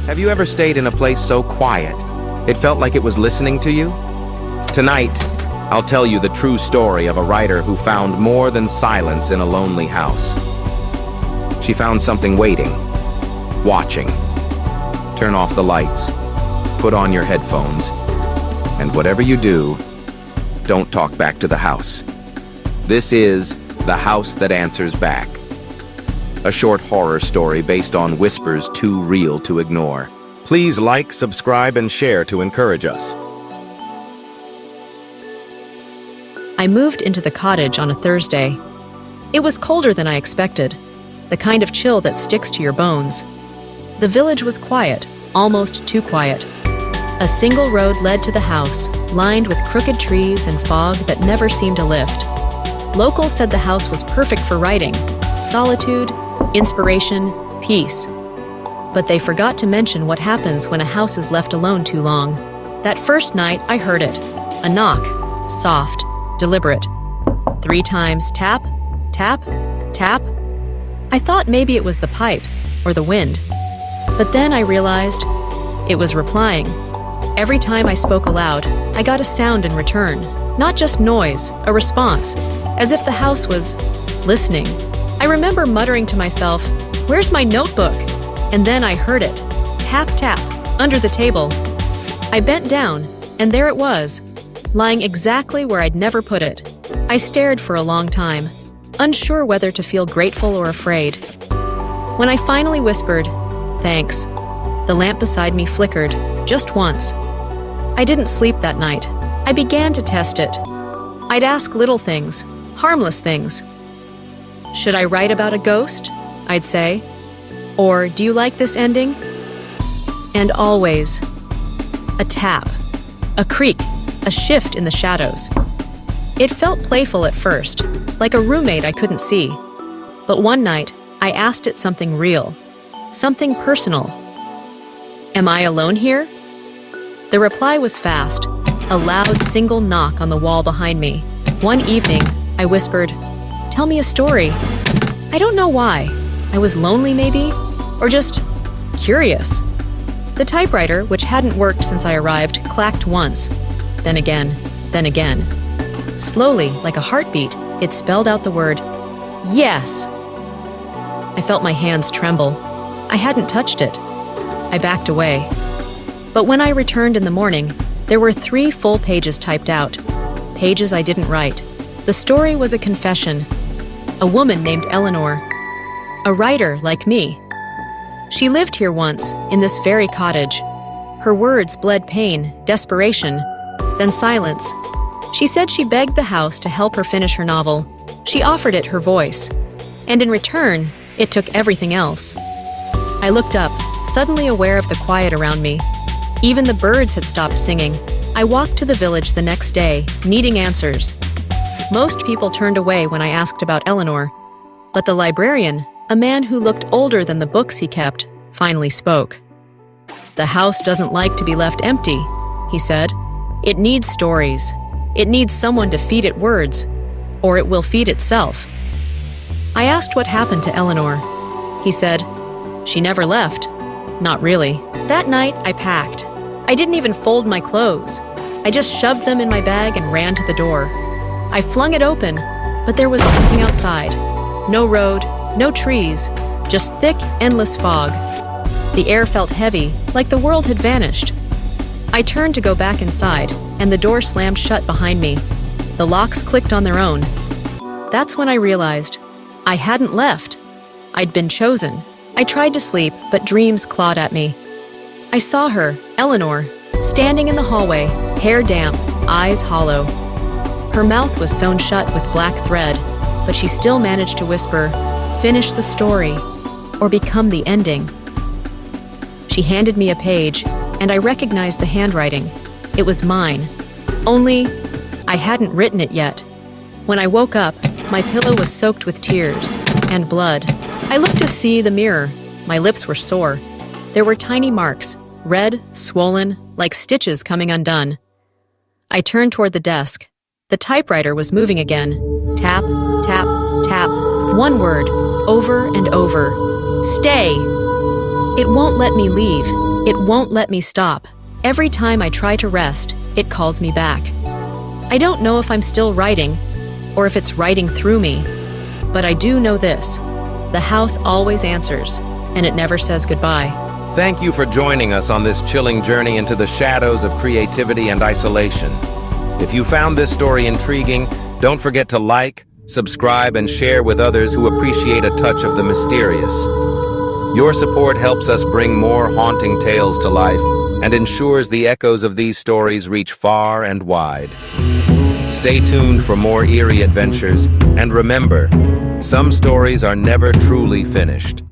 Have you ever stayed in a place so quiet, it felt like it was listening to you? Tonight, I'll tell you the true story of a writer who found more than silence in a lonely house. She found something waiting, watching. Turn off the lights, put on your headphones, and whatever you do, don't talk back to the house. This is The House That Answers Back, a short horror story based on whispers too real to ignore. Please like, subscribe, and share to encourage us. I moved into the cottage on a Thursday. It was colder than I expected, the kind of chill that sticks to your bones. The village was quiet, almost too quiet. A single road led to the house, lined with crooked trees and fog that never seemed to lift. Locals said the house was perfect for writing, solitude, inspiration, peace. But they forgot to mention what happens when a house is left alone too long. That first night, I heard it. A knock, soft, deliberate. 3 times tap, tap, tap. I thought maybe it was the pipes or the wind. But then I realized it was replying. Every time I spoke aloud, I got a sound in return. Not just noise, a response, as if the house was listening. I remember muttering to myself, "Where's my notebook?" And then I heard it. Tap, tap, under the table. I bent down, and there it was, lying exactly where I'd never put it. I stared for a long time, unsure whether to feel grateful or afraid. When I finally whispered, "Thanks," the lamp beside me flickered, just once. I didn't sleep that night. I began to test it. I'd ask little things, harmless things. "Should I write about a ghost?" I'd say. Or, "Do you like this ending?" And always, a tap, a creak, a shift in the shadows. It felt playful at first, like a roommate I couldn't see. But one night, I asked it something real, something personal. "Am I alone here?" The reply was fast, a loud single knock on the wall behind me. One evening, I whispered, "Tell me a story." I don't know why. I was lonely maybe, or just curious. The typewriter, which hadn't worked since I arrived, clacked once, then again, then again. Slowly, like a heartbeat, it spelled out the word, "Yes." I felt my hands tremble. I hadn't touched it. I backed away. But when I returned in the morning, there were 3 full pages typed out. Pages I didn't write. The story was a confession. A woman named Eleanor. A writer like me. She lived here once, in this very cottage. Her words bled pain, desperation, then silence. She said she begged the house to help her finish her novel. She offered it her voice. And in return, it took everything else. I looked up, suddenly aware of the quiet around me. Even the birds had stopped singing. I walked to the village the next day, needing answers. Most people turned away when I asked about Eleanor. But the librarian, a man who looked older than the books he kept, finally spoke. "The house doesn't like to be left empty," he said. "It needs stories. It needs someone to feed it words, or it will feed itself." I asked what happened to Eleanor. He said, "She never left." Not really. That night, I packed. I didn't even fold my clothes. I just shoved them in my bag and ran to the door. I flung it open, but there was nothing outside. No road, no trees, just thick, endless fog. The air felt heavy, like the world had vanished. I turned to go back inside, and the door slammed shut behind me. The locks clicked on their own. That's when I realized I hadn't left. I'd been chosen. I tried to sleep, but dreams clawed at me. I saw her, Eleanor, standing in the hallway, hair damp, eyes hollow. Her mouth was sewn shut with black thread, but she still managed to whisper, "Finish the story, or become the ending." She handed me a page, and I recognized the handwriting. It was mine. Only, I hadn't written it yet. When I woke up, my pillow was soaked with tears and blood. I looked to see the mirror. My lips were sore. There were tiny marks, red, swollen, like stitches coming undone. I turned toward the desk. The typewriter was moving again. Tap, tap, tap. One word, over and over. "Stay!" It won't let me leave. It won't let me stop. Every time I try to rest, it calls me back. I don't know if I'm still writing, or if it's writing through me, but I do know this. The house always answers, and it never says goodbye. Thank you for joining us on this chilling journey into the shadows of creativity and isolation. If you found this story intriguing, don't forget to like, subscribe, and share with others who appreciate a touch of the mysterious. Your support helps us bring more haunting tales to life and ensures the echoes of these stories reach far and wide. Stay tuned for more eerie adventures, and remember, some stories are never truly finished.